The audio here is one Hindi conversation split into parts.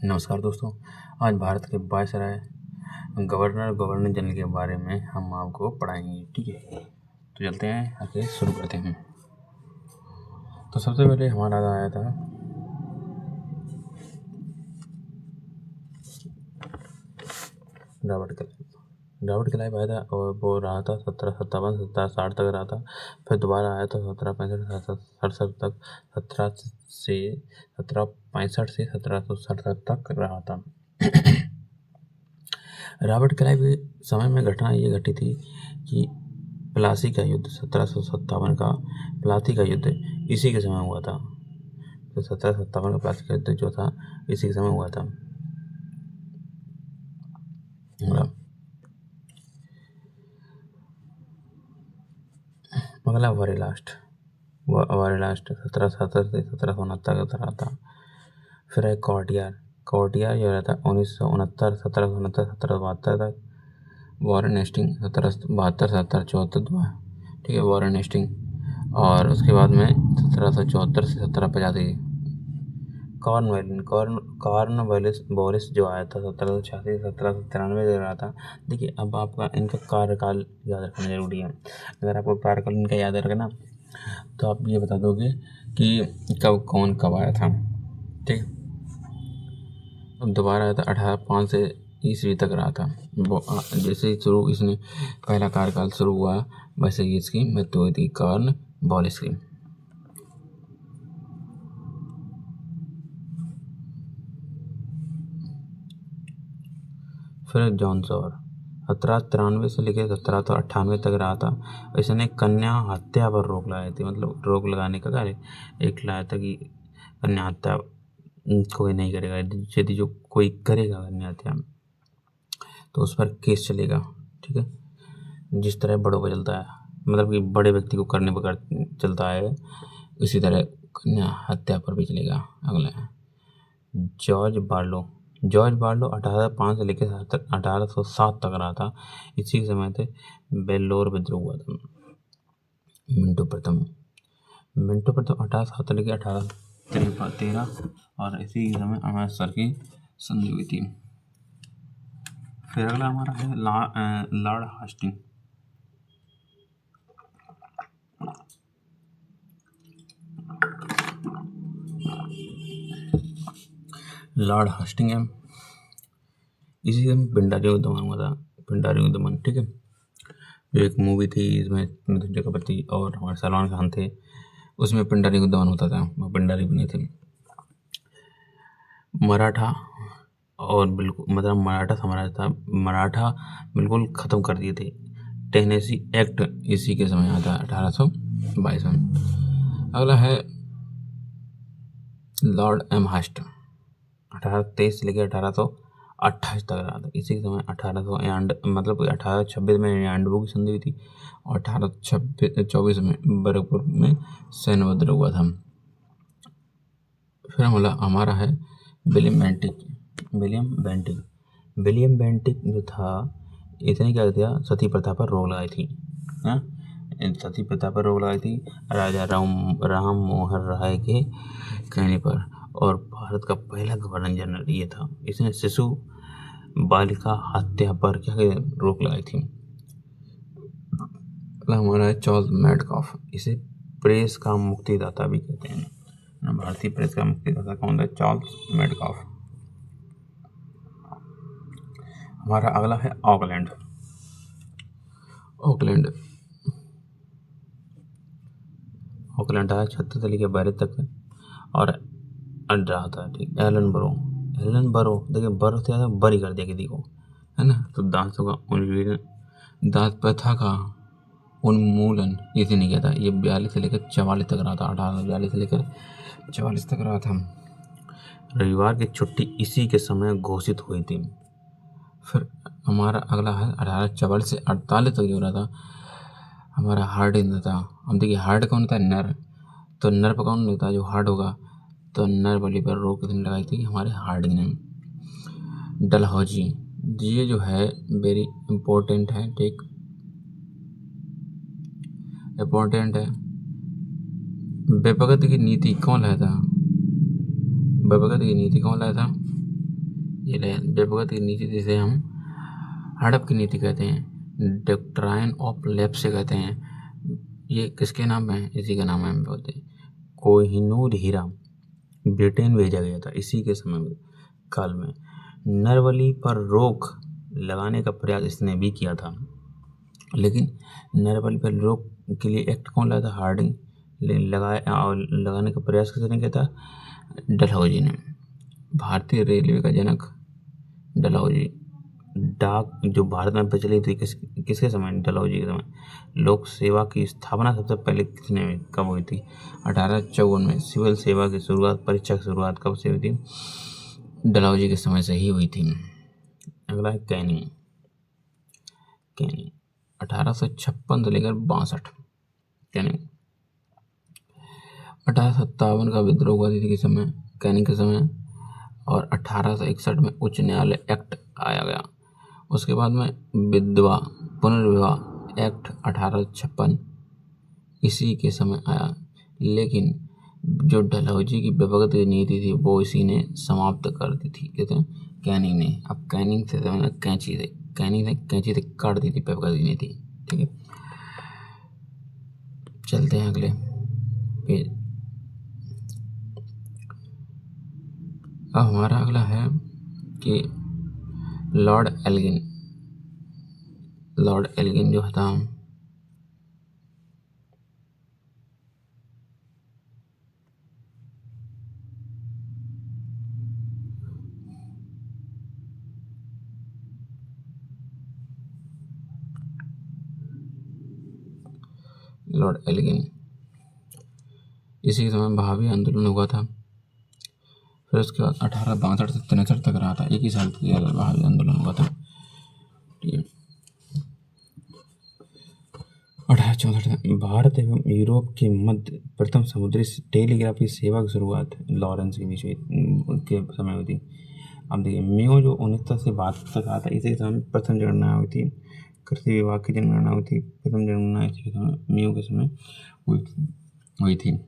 नमस्कार दोस्तों। आज भारत के वायसराय गवर्नर जनरल के बारे में हम आपको पढ़ाएंगे। ठीक है, तो चलते हैं आगे शुरू करते हैं। तो सबसे पहले हमारा आया था रॉबर्ट क्लाइव आया था और वो रहा था 1757 1760 तक रहा था। फिर दोबारा आया था 1765 67 तक 1765 से 1767 तक रहा था। रॉबर्ट क्लाइव के समय में घटना ये घटी थी कि प्लासी का युद्ध 1757 का प्लासी का युद्ध इसी के समय हुआ था। तो 1757 का प्लासी का युद्ध जो था इसी के समय हुआ था। अगला वारेलास्ट 1770 से 1769 का रहा था। फिर है कॉर्टियार जो रहता 1969 1769 1772 तक। Warren Hasting 1772 1774। ठीक है, वॉरेन हेस्टिंग। और उसके बाद में 1774 से 1785 कॉर्नवालिस जो आया था 1786 से 1793 तक रहा था। देखिए, अब आपका इनका कार्यकाल याद रखना जरूरी है। अगर आपको कार्यकाल इनका याद रखना तो आप ये बता दोगे कि कौन कब आया था। ठीक, अब दोबारा आया था 1805 से ईस्वी तक रहा था। जैसे ही इसने पहला कार्यकाल शुरू हुआ वैसे ही इसकी मृत्यु हुई थी, कॉर्नवालिस की। फिर जॉन सॉर 1793 से लेकर 1798 तक रहा था। इसने कन्या हत्या पर रोक लगाई थी, मतलब रोक लगाने का कार्य एक लाया था कि कन्या हत्या कोई नहीं करेगा। यदि जो कोई करेगा कन्या हत्या तो उस पर केस चलेगा। ठीक है, जिस तरह बड़ों पर चलता है, मतलब कि बड़े व्यक्ति को करने पर चलता है, इसी तरह कन्या हत्या पर भी चलेगा। अगला है जॉर्ज बार्लो 1805 से लेकर 1807 तक रहा था। इसी के समय थे बेल्लोर विद्रोह हुआ था। मिंटो प्रथम 1807 से लेकर 1813 और इसी के समय अमृतसर की संधि हुई थी। फिर अगला हमारा है लॉर्ड हास्टिंग। लॉर्ड हास्टिंग है, इसी से पिंडारी का दमन हुआ था। पिंडारी का दमन, ठीक है, जो एक मूवी थी इसमें मिथुन चक्रवर्ती और हमारे सलमान खान थे, उसमें पिंडारी का दमन होता था। वो पिंडारी बने थे। मराठा और बिल्कुल मतलब मराठा साम्राज्य था, मराठा बिल्कुल ख़त्म कर दिए थे। टेनेसी एक्ट इसी के समय आता 1822 में। अगला है लॉर्ड एम हास्ट 1823 से लेकर 1828 तक रहा था। इसी के समय 1826 में यांडबू की संधि हुई थी और 1824 में बरकपुर में सैन्य विद्रोह हुआ था। फिर हमारा है विलियम बेंटिक जो था, इसने क्या किया, सती प्रथा पर रोक लगाई थी। सती प्रथा पर रोक लगाई थी राजा राम मोहन राय के कहने पर, और भारत का पहला गवर्नर जनरल ये था। इसने शिशु बालिका हत्या पर क्या रोक लगाई थी। हमारा है चार्ल्स मैडकॉफ, इसे प्रेस का मुक्तिदाता भी कहते हैं ना, भारतीय प्रेस का मुक्तिदाता कौन था? चार्ल्स मैडकॉफ। हमारा अगला है ऑकलैंड आया 36 से लेकर 12 तक और रहा था। ठीक, एलन बरो देखिए, बरो से ज़्यादा बरी कर दिया किसी को, है ना। तो दांत प्रथा का उन्मूलन इसी ने किया था। ये 42 से लेकर 44 तक रहा था। 1842 से लेकर 44 तक रहा था। रविवार की छुट्टी इसी के समय घोषित हुई थी। फिर हमारा अगला है 1844 से 48 तक जो रहा था हमारा हार्डिंग था। हम देखिए, हार्ड कौन था? नर। तो नर पर कौन होता है जो हार्ड होगा? तो नर बलि पर रोक किसने लगाई थी? हमारे हार्डिंग ने। डलहौजी, ये जो है वेरी इम्पोर्टेंट है, ठीक, इम्पोर्टेंट है। बेपगत की नीति कौन लाया था? ये व्यक्तिगत की नीति जिसे हम हड़प की नीति कहते हैं, डॉक्ट्राइन ऑफ लैप्स से कहते हैं। ये किसके नाम है? इसी का नाम है, हम बोलते हैं। कोहिनूर हीरा ब्रिटेन भेजा गया था इसी के समय में काल में। नरबली पर रोक लगाने का प्रयास इसने भी किया था, लेकिन नरबली पर रोक के लिए एक्ट कौन लाया था? हार्डिंग लगाने का प्रयास किसने किया था? डलहौजी ने। भारतीय रेलवे का जनक डलहौजी। डाक जो भारत में प्रचलित थी किसके समय? डलहौजी के समय। लोक सेवा की स्थापना सबसे पहले किसने कब हुई थी? 1854 में। सिविल सेवा की शुरुआत, परीक्षा की शुरुआत कब से हुई थी? डलहौजी के समय से ही हुई थी। अगला है कैनिंग। 1856 से लेकर 62। कैनिंग 1857 का विद्रोह हुआ थी के समय, कैनिंग के समय, और 1861 में उच्च न्यायालय एक्ट आया गया। उसके बाद में विधवा पुनर्विवाह एक्ट 1856 इसी के समय आया, लेकिन जो डलहौजी की व्यक्तिगत नीति थी वो इसी ने समाप्त कर दी थी, कहते हैं कैनिंग ने। अब कैनिंग से कैंची से काट दी थी व्यक्तिगत नीति। ठीक है, चलते हैं अगले पेज। अब हमारा अगला है कि लॉर्ड एल्गिन जो था, लॉर्ड एल्गिन, इसी के समय भावी आंदोलन हुआ था। फिर उसके बाद 1862 से 63 तक रहा था, एक ही साल के भावी आंदोलन हुआ था। ठीक है, 1864 भारत एवं यूरोप के मध्य प्रथम समुद्री टेलीग्राफ की सेवा की शुरुआत लॉरेंस के बीच के समय हुई थी। अब देखिए, मेयो जो 69 से 72 तक आता, इसी के समय प्रथम जनगणना हुई थी। कृषि विभाग की जनगणना हुई थी, प्रथम जनगणना इसी के समय मेयो के समय हुई थी।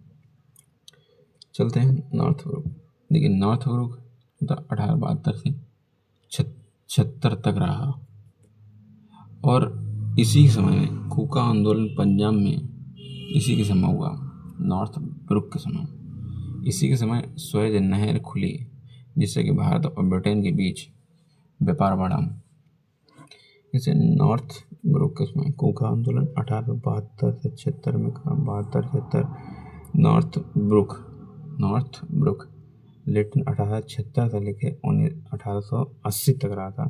चलते हैं नॉर्थ ब्रुक। देखिए, नॉर्थ ब्रुक 1872 से 76 तक रहा, और इसी समय में कूका आंदोलन पंजाब में इसी के समय हुआ, नॉर्थ ब्रुक के समय। इसी के समय सुएज नहर खुली, जिससे कि भारत और ब्रिटेन के बीच व्यापार बढ़ा। इसे नॉर्थ ब्रुक के समय कूका आंदोलन 1872 से 76 में कहा, 72-76। नॉर्थ ब्रुक लेकिन 1876 से लेकर 1880 तक रहा था।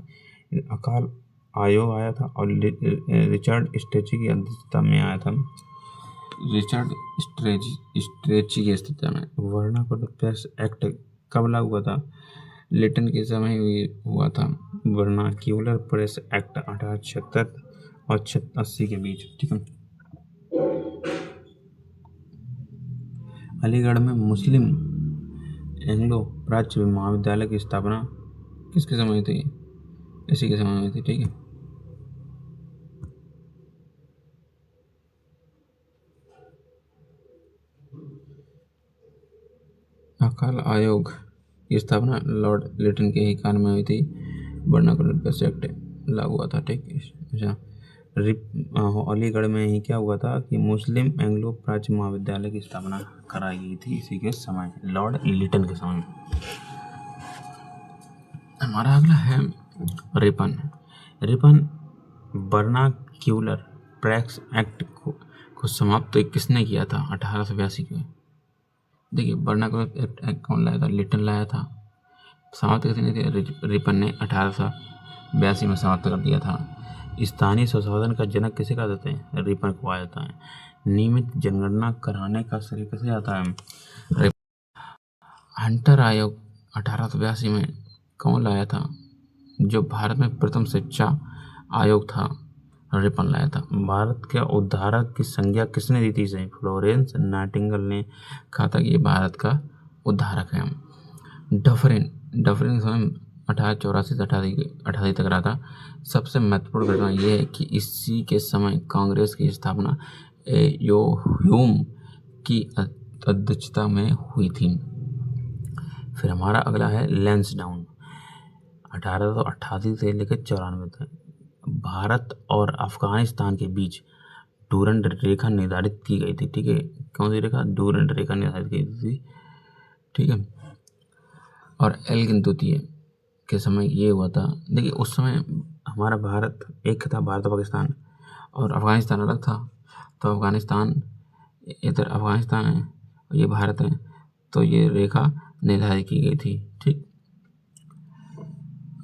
अकाल आयोग आया था और रिचर्ड स्ट्रेची की अध्यक्षता में आया था। रिचर्ड स्ट्रेची की अध्यक्षता में वर्नाकुलर प्रेस एक्ट कब लागू हुआ था? लिटन के समय हुआ था वर्नाक्यूलर प्रेस एक्ट 1876 और 80 के बीच। ठीक है, अलीगढ़ में मुस्लिम एंग्लो प्राच्य महाविद्यालय की स्थापना किसके समय हुई थी? इसी के समय हुई थी। ठीक है, अकाल आयोग की स्थापना लॉर्ड लिटन के ही काल में हुई थी। वर्नाकुलर प्रेस एक्ट लागू हुआ था। ठीक है, अच्छा, अलीगढ़ में ही क्या हुआ था कि मुस्लिम एंग्लो प्राच्य महाविद्यालय की स्थापना कराई गई थी इसी के समय, लॉर्ड लिटन के समय। हमारा अगला है रिपन वर्नाक्यूलर प्रेस एक्ट को समाप्त किसने किया था? 1882 के। देखिए, वर्नाक्यूलर एक्ट कौन लाया था? लिटन लाया था। समाप्त किसने किया? रिपन ने 1882 में समाप्त कर दिया था। स्थानीय संशोधन का जनक किसे कहा जाता है? रिपन को कहा जाता है। नियमित जनगणना कराने का श्रेय किसे जाता है? हंटर आयोग 1882 में कौन लाया था? जो भारत में प्रथम शिक्षा आयोग था, रिपन लाया था। भारत के उद्धारक की संज्ञा किसने दी थी इसे? फ्लोरेंस नाइटिंगेल ने कहा था कि ये भारत का उद्धारक है। डफरिन समय 1884 से 88 तक रहा था। सबसे महत्वपूर्ण घटना यह है कि इसी के समय कांग्रेस की स्थापना यो ह्यूम की अध्यक्षता में हुई थी। फिर हमारा अगला है लैंसडाउन। 1888 से लेकर 94 तक भारत और अफगानिस्तान के बीच डूरंड रेखा निर्धारित की गई थी। ठीक है, कौन सी रेखा? डूरंड रेखा निर्धारित की गई थी। ठीक है, और एल्गिन द्वितीय के समय ये हुआ था। देखिए उस समय हमारा भारत एक था, भारत और पाकिस्तान, और अफगानिस्तान अलग था। तो अफगानिस्तान, इधर अफगानिस्तान है और ये भारत है, तो ये रेखा निर्धारित की गई थी। ठीक,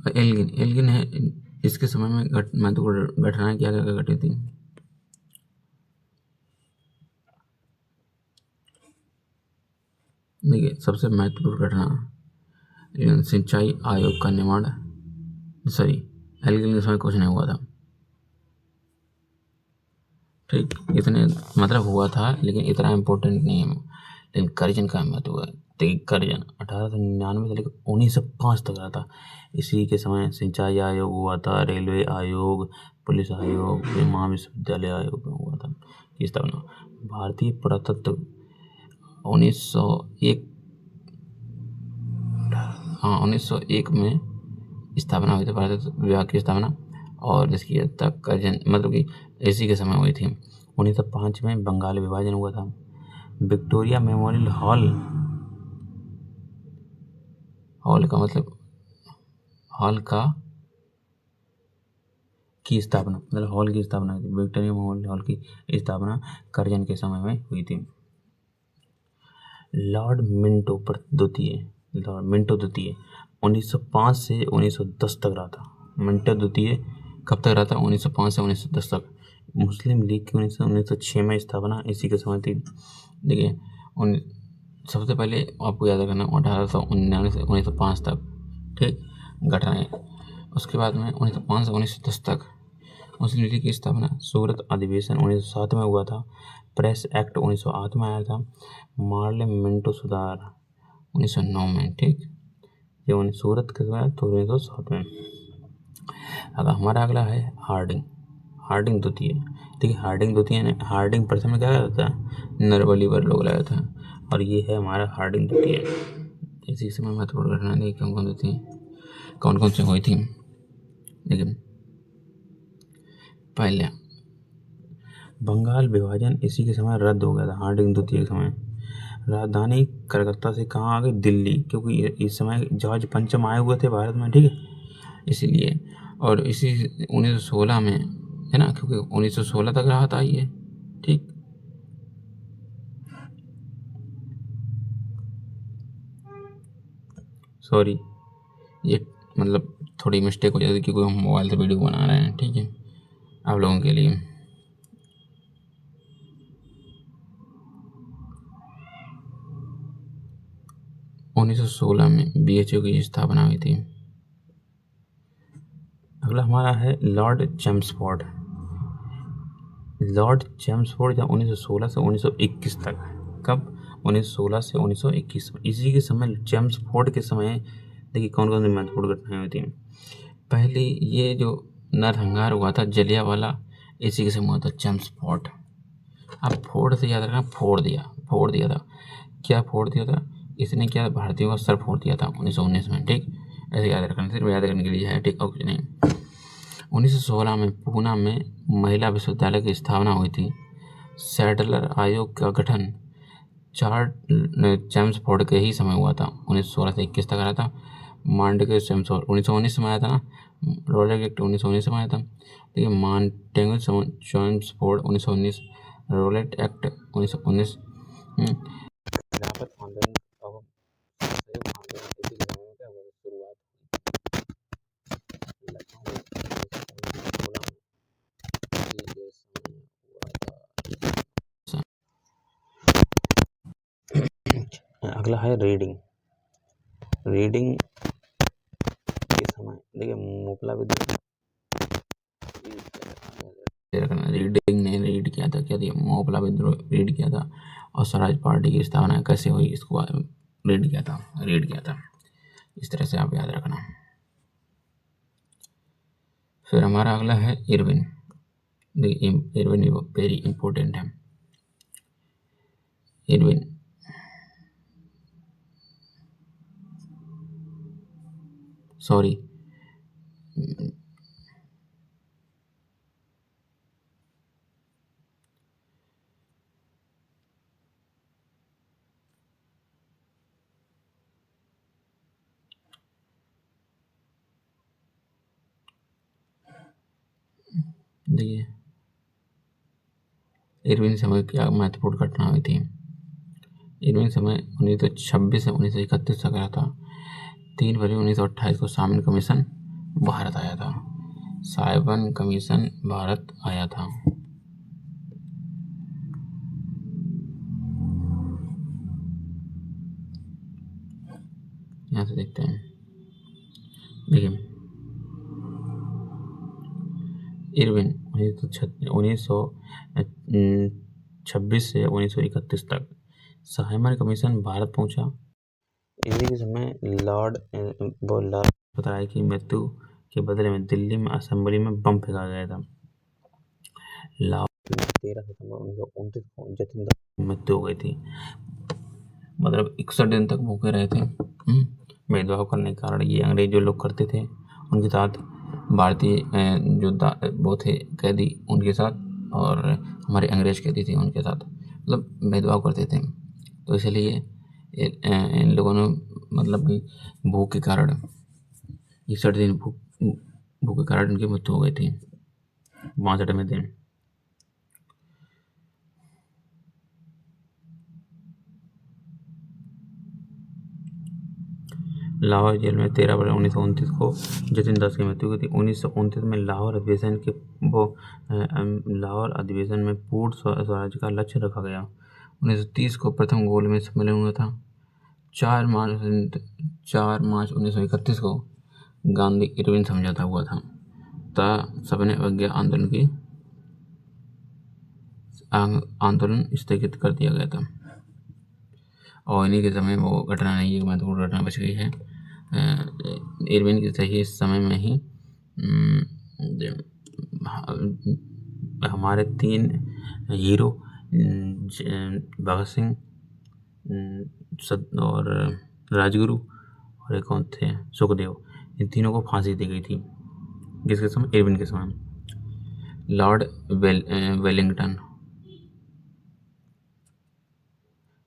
एल्गिन एल्गिन है, इसके समय में महत्वपूर्ण घटनाएं क्या क्या घटी थी? देखिए सबसे महत्वपूर्ण घटना सिंचाई आयोग का निर्माण, सॉरी एल्गिन के समय कुछ नहीं हुआ था। ठीक, इतने मतलब हुआ था लेकिन इतना इम्पोर्टेंट नहीं है, लेकिन कर्जन का महत्व है। देखिए कर्जन 1899 से लेकर 1905 तक रहा था। इसी के समय सिंचाई आयोग हुआ था, रेलवे आयोग, पुलिस आयोग, महाविश्वविद्यालय आयोग में हुआ था की स्थापना। भारतीय पुरातत्व 1901, हाँ 1901 में स्थापना हुई थी, भारत विभाग की स्थापना, और जिसकी तक कर्जन मतलब कि इसी के समय हुई थी। 1905 में बंगाल विभाजन हुआ था। विक्टोरिया मेमोरियल हॉल, हॉल का मतलब हॉल का की स्थापना, मतलब हॉल की स्थापना, विक्टोरिया मेमोरियल हॉल की स्थापना कर्जन के समय में हुई थी। लॉर्ड मिंटो द्वितीय, लॉर्ड मिंटो द्वितीय 1905 से 1910 तक रहा था। मिंटो द्वितीय कब तक रहा था? 1905 से 1910 तक। मुस्लिम लीग की 1906 में स्थापना इसी के समय थी। देखिए सबसे पहले आपको याद रखना 1899 से 1905 तक, ठीक, घटनाएं। उसके बाद में 1905 से 1910 तक मुस्लिम लीग की स्थापना। सूरत अधिवेशन 1907 में हुआ था। प्रेस एक्ट 1908 में आया था। मार्ले मिंटो सुधार 1909 में। ठीक, ये सूरत के समय तो 1907 में। अगर हमारा अगला है हार्डिंग, हार्डिंग द्वितीय। ठीक है, हार्डिंग द्वितीय ने, हार्डिंग प्रथम में क्या करता है? नरबली पर लोग लगाया था, और ये है हमारा हार्डिंग द्वितीय। इसी समय महत्वपूर्ण घटना देखिए कौन कौन सी थी, कौन कौन सी हुई थी। देखिए पहले बंगाल विभाजन इसी के समय रद्द हो गया था, हार्डिंग द्वितीय के समय। राजधानी कलकत्ता से कहाँ आ गई? दिल्ली, क्योंकि इस समय जॉर्ज पंचम आए हुए थे भारत में, ठीक है, इसीलिए। और इसी 1916 में है ना, क्योंकि 1916 तक रहा था ये। ठीक, सॉरी ये मतलब थोड़ी मिस्टेक हो जाती है क्योंकि हम मोबाइल से वीडियो बना रहे हैं। ठीक है, आप लोगों के लिए। 1916 में BHO की स्थापना हुई थी। अगला हमारा है लॉर्ड चेम्सफोर्ड। लॉर्ड चेम्सफोर्ड या 1916 से 1921 तक। कब? 1916 से 1921। इसी के समय चेम्सफोर्ड के समय देखिए कौन कौन सी महत्वपूर्ण घटनाएं हुई थी। पहली, ये जो नरसंहार हुआ था जलियांवाला, इसी के समय हुआ था चेम्सफोर्ड। अब फोड़ से याद रखना, फोड़ दिया था। क्या फोड़ दिया था? इसने क्या भारतीयों का सर फोड़ दिया था 1919 में। ठीक, ऐसे याद रखना, सिर्फ याद करने के लिए है। ठीक, और कुछ नहीं। 1916 में पूना में महिला विश्वविद्यालय की स्थापना हुई थी। सैडलर आयोग का गठन चेम्सफोर्ड के ही समय हुआ था, 1916 से 21 तक आया था। मांडके चेम्सफोर्ड 1919 में आया था ना, रोलेट एक्ट 1919 में आया था। देखिए मांटेगू चेम्सफोर्ड 1919, रोलेट एक्ट 1919। खिलाफत आंदोलन एवं असहयोग आंदोलन इसी के समय में क्या हुआ? शुरुआत लखनऊ अगला है रीडिंग। रीडिंग के समय देखिए मुपला विद्रोह, रीडिंग ने रीड किया था, क्या दिया? मुपला विद्रोह रीड किया था। और स्वराज पार्टी की स्थापना कैसे हुई, इसको रीड किया था। इस तरह से आप याद रखना। फिर हमारा अगला है इरविन। देखिए इरविन वेरी इंपॉर्टेंट है। इरविन सॉरी देखिए इरविन समय क्या महत्वपूर्ण घटना हुई थी। इरविन समय 1926 से 1931 तक रहा था। 3 फरवरी 1928 को साइमन कमीशन भारत आया था। साइमन कमीशन भारत आया था। यहाँ से देखते हैं। देखिए इरविन 1926 से 1931 तक साइमन कमीशन भारत पहुंचा। इसी के समय लॉर्ड बताया कि मृत्यु के बदले में दिल्ली में असेंबली में बम फेंका गया था। 13 सितंबर 1929 को जतिन दास की मृत्यु हो गई थी। मतलब 61 दिन तक भूखे रहे थे। भेदभाव करने के कारण ये अंग्रेज जो लोग करते थे उनके साथ, भारतीय जो वो थे कैदी उनके साथ, और हमारे अंग्रेज कैदी थे उनके साथ, मतलब भेदभाव करते थे। तो इसलिए इन लोगों ने मतलब कि भूख के कारण 61 दिन भूख के कारण उनकी मृत्यु हो गई थी 62वें दिन। लाहौर जेल में 13 अप्रैल 1929 को जतिन दास की मृत्यु हुई थी। 1929 में लाहौर अधिवेशन में पूर्ण स्वराज का लक्ष्य रखा गया। 1930 को प्रथम गोलमेज सम्मेलन हुआ था। 4 मार्च 1931 को गांधी इरविन समझौता हुआ था। सविनय अवज्ञा आंदोलन स्थगित कर दिया गया था। और इन्हीं के समय वो घटना नहीं, एक महत्वपूर्ण घटना बच गई है। इरविन के सही समय में ही हमारे 3 हीरो भगत सिंह और राजगुरु और एक कौन थे, सुखदेव, इन तीनों को फांसी दी गई थी। किसके समय? इरविन के समय। Lord Wellington.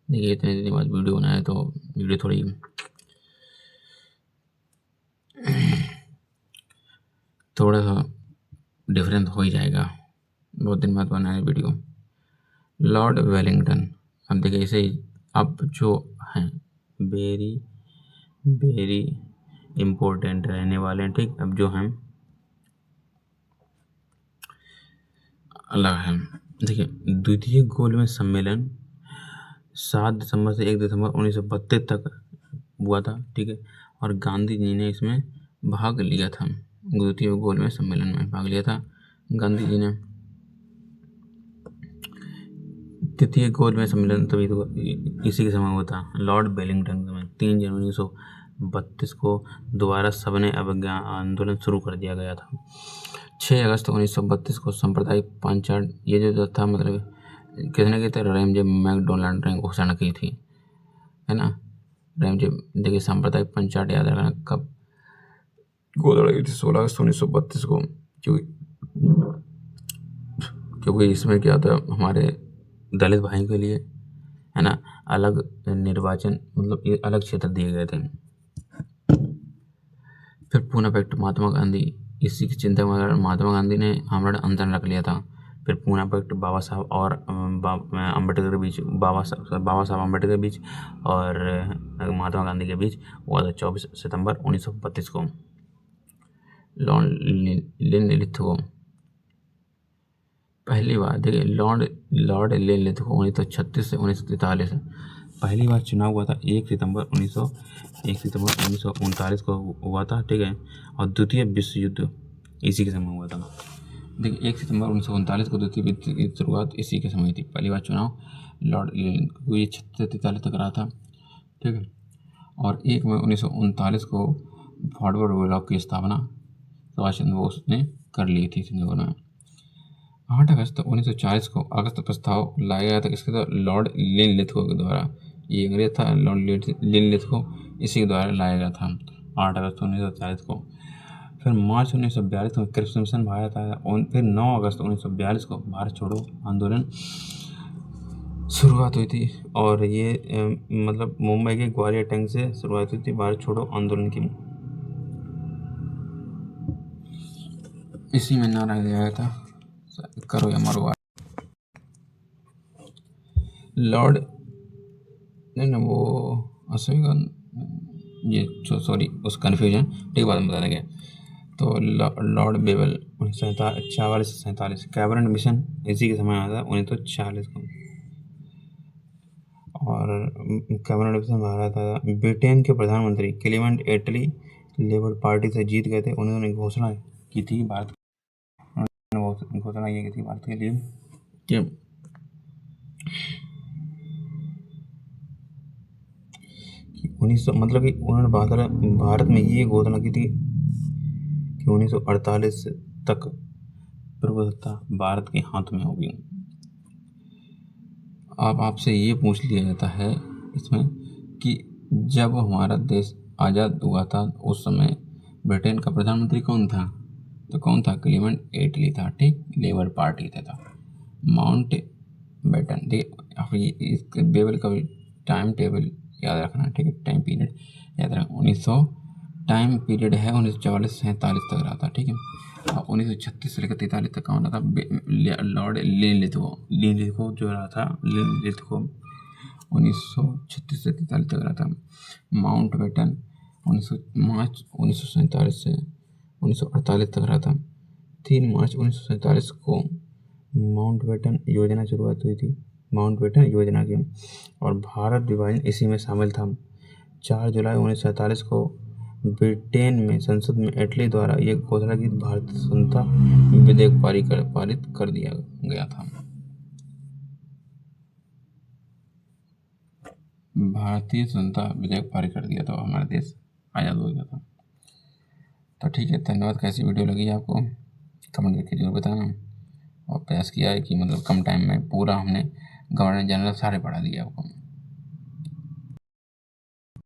देखिए इतने दिन बाद वीडियो बनाया तो वीडियो थोड़ी थोड़ा सा डिफरेंस हो ही जाएगा, बहुत दिन बाद बनाया वीडियो। लॉर्ड वेलिंगटन, अब देखिए इसे अब जो हैं वेरी वेरी इम्पोर्टेंट रहने वाले हैं, ठीक। अब जो हैं अलग है। देखिए द्वितीय गोलमेज सम्मेलन 7 दिसंबर से 1 दिसंबर 1932 तक हुआ था, ठीक है। और गांधी जी ने इसमें भाग लिया था। द्वितीय गोलमेज सम्मेलन में भाग लिया था गांधी जी ने। तृतीय गोलमेज सम्मेलन तभी तो इसी के समय हुआ था, लॉर्ड वेलिंगटन के समय। 3 जनवरी 1932 को दोबारा सविनय अवज्ञा आंदोलन शुरू कर दिया गया था। 6 अगस्त 1932 को सांप्रदायिक पंचायत, ये जो था मतलब किसने की था? रैमजे मैकडोनाल्ड ने घोषणा की थी, है ना। रैमजे, देखिए सांप्रदायिक पंचायत याद रखना कब घोषणा की थी? 16 अगस्त 1932 को। क्योंकि इसमें क्या था, हमारे दलित भाई के लिए, है ना, अलग निर्वाचन, मतलब ये अलग क्षेत्र दिए गए थे। फिर पूना पैक्ट, महात्मा गांधी, इसी की चिंता में महात्मा गांधी ने आमरण अनशन रख लिया था। फिर पूना पैक्ट बाबा साहब और अम्बेडकर के बीच, बाबा साहब अम्बेडकर के बीच और महात्मा गांधी के बीच हुआ था 24 सितंबर 1932 को। लॉर्ड लिनलिथगो, पहली बार देखिए लॉर्ड लिनलिथगो 1936 से 1943 पहली बार चुनाव हुआ था 1 सितंबर 1939 को हुआ था, ठीक है। और द्वितीय विश्व युद्ध इसी के समय हुआ था। देखिए 1 सितंबर 1939 को द्वितीय विश्व की शुरुआत इसी के समय थी। पहली बार चुनाव लॉर्ड लिनलिथगो, ये 36 से 43 तक रहा था, ठीक है। और 1 मई 1939 को फॉरवर्ड ब्लॉक की स्थापना सुभाष चंद्र बोस ने कर ली थी सिंगापुर में। 8 अगस्त 1940 को अगस्त प्रस्ताव लाया गया था, किसके द्वारा? लॉर्ड लिनलिथगो के द्वारा। ये अंग्रेज था, लॉर्ड लिनलिथगो, इसी के द्वारा लाया गया था 8 अगस्त 1940 को। फिर मार्च 1942 में क्रिप्स मिशन भारत आया। फिर 9 अगस्त 1942 को भारत छोड़ो आंदोलन शुरुआत हुई थी। और ये मतलब मुंबई के ग्वालियर टैंक से शुरुआत हुई थी भारत छोड़ो आंदोलन की। इसी में नारा दिया गया था करो या मरो। लॉर्ड नहीं ना वो अशोक, ये सॉरी उस कन्फ्यूजन, ठीक बात बता देंगे। तो लॉर्ड बेबल 1944 कैबिनेट मिशन इसी के समय आया था 1940 को। और कैबिनेट मिशन बाहर था। ब्रिटेन के प्रधानमंत्री क्लीमेंट एटली लेबर पार्टी से जीत गए थे। उन्होंने घोषणा की थी भारत, घोषणा ये की थी भारत के लिए कि मतलब कि उन्होंने भारत में ये घोषणा की थी कि 1948 तक प्रभुसत्ता भारत के हाथ में होगी। अब आपसे ये पूछ लिया जाता है इसमें कि जब हमारा देश आज़ाद हुआ था उस समय ब्रिटेन का प्रधानमंत्री कौन था? तो कौन था? क्लीमेंट एटली था, ठीक, लेबर पार्टी था। माउंट बेटन, ठीक, आप ये इस बेबल का भी टाइम टेबल याद रखना, ठीक है, टाइम पीरियड याद रखना। 1900 टाइम पीरियड है 1944 से 47 तक रहा था, ठीक है। और 1936 से लेकर 43 तक का होना था। लॉर्ड लिनलिथगो जो रहा था, लिनलिथगो 1936 से 43 तक रहा था। माउंट बेटन मार्च 1947 से 1948 तक रहा था। 3 मार्च 1947 को माउंट बेटन योजना शुरुआत हुई थी, माउंट बेटन योजना की, और भारत विभाजन इसी में शामिल था। 4 जुलाई 1947 को ब्रिटेन में संसद में एटली द्वारा यह घोषणा की भारतीय स्वतंत्रता विधेयक पारित कर दिया गया था। भारतीय स्वतंत्रता विधेयक पारित कर दिया था, हमारा देश आज़ाद हो गया था। तो ठीक है, धन्यवाद। कैसी वीडियो लगी आपको कमेंट करके जरूर बताना। और प्रयास किया है कि मतलब कम टाइम में पूरा हमने गवर्नर जनरल सारे पढ़ा दिए आपको।